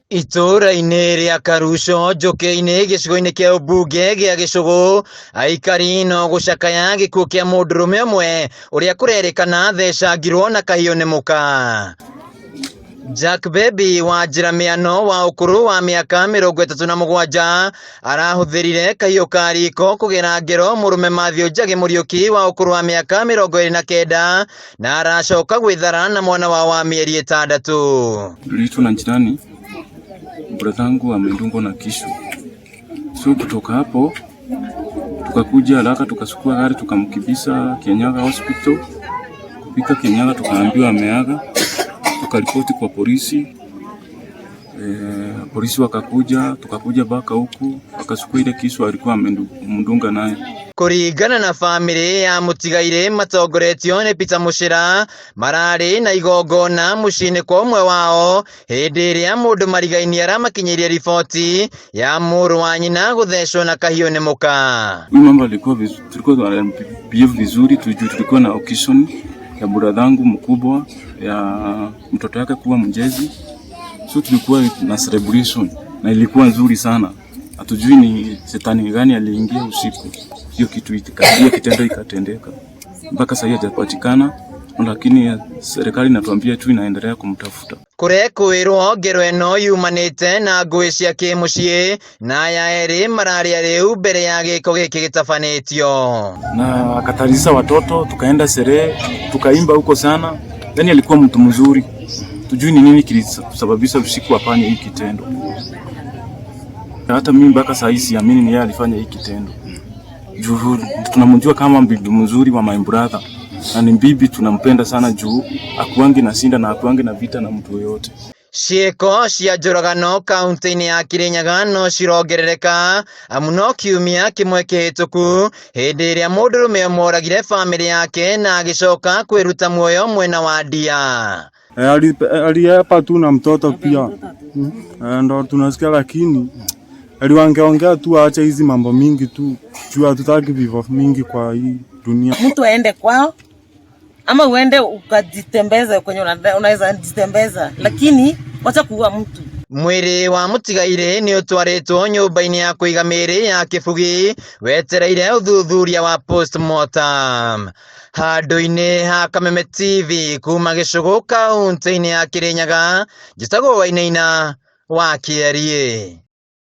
Itũra-inĩ rĩa Karusho njũkĩ-inĩ gĩcigo-inĩ kĩa ũmbunge gĩa Gĩcũgũ, aikari no gũcakaya gĩkuũ kĩa mũndũrũme ũmwe ũrĩa kũrerĩkana thecangirwo na kahiũ nĩ mũka. Jack Baby wa Njĩramĩano wa ũkũrũ wa mĩaka 37 arahũthĩrire kahiũ ka riko kũgera ngero mũrũme Mathew Njagi Mũriũki wa ũkũrũ wa mĩaka 29 na aracoka gwĩthara na mwana wao wa mĩeri 6. Tuliitwa na jirani, bradhangu amedungwa na kisu. So kutoka hapo tukakuja haraka, tukachukua gari tukamkibisa Kianyaga Hospital. Kupika Kianyaga tukaambiwa ameaga. Tukaripoti kwa polisi. Polisi wakakuja, tukakuja baka huku, wakachukua ile kisu alikuwa amemdunga naye. Kũringana na famĩlĩ ya mũtigaire matongoretio nĩ Peter Muchira, mararĩ na igongona mũciĩ-inĩ kwa ũmwe wao hĩndĩ ĩrĩa mũndũ marigainie aramakinyĩria riboti ya mũrũ wa nyina gũthecwo na kahiũ nĩ mũka. Huyu mambo tulikuwa behave vizuri, tulikuwa na occasion ya bradhangu mkubwa ya mtoto yake kuwa mjezi. So tulikuwa na celebration na ilikuwa nzuri sana. Hatujui ni shetani gani aliingia usiku. Hiyo kitendo ikatendeka. Mpaka sasa hajapatikana, lakini serikali inatuambia tu inaendelea kumtafuta. Kũrekwĩrwo ngero ĩno yumanĩte na ngũĩ cia kĩmũciĩ na aya erĩ mararĩa rĩu mbere ya gĩko gĩkĩ gĩtabanĩtio. Na akatarisha watoto, tukaenda sherehe, tukaimba huko sana. Yaani alikuwa mtu mzuri. Tujui ni nini kilisababisha usiku afanye hii kitendo. Hata mimi mpaka saa hii siamini ni yeye alifanya hii kitendo. Juu tunamjua kama bibi mzuri wa my brother. Na ni bibi tunampenda sana juu akuangi na sinda na akuangi na vita na mtu yoyote. Ciĩko cia njũragano kaunti-inĩ ya Kirinyaga no cirongerereka mũno kiumia kĩmwe kĩhĩtũku hĩndĩ ĩrĩa mũndũrũme ũmwe oragire famĩlĩ yake na agĩcoka kwĩruta muoyo mwena wa Ndia. Aliyepa tu na mtoto pia. Ndo tunasikia, lakini aliwangeongea tu aache hizi mambo mingi tu. Juu hatutaki vifo mingi kwa hii dunia. Mtu aende kwao ama uende ukajitembeza kwenye unaweza jitembeza, lakini wacha kuua mtu. Mwĩrĩ wa mũtigaire nĩ ũtwarĩtwo nyũmba-inĩ ya kũiga mĩĩrĩ ya Kĩbugi wetereire ũthuthuria wa postmortem. Handũ-inĩ ha Kameme TV kuma Gĩcũgũ kaunti-inĩ ya Kirinyaga, njĩtagwo Wainaina wa Kĩarie.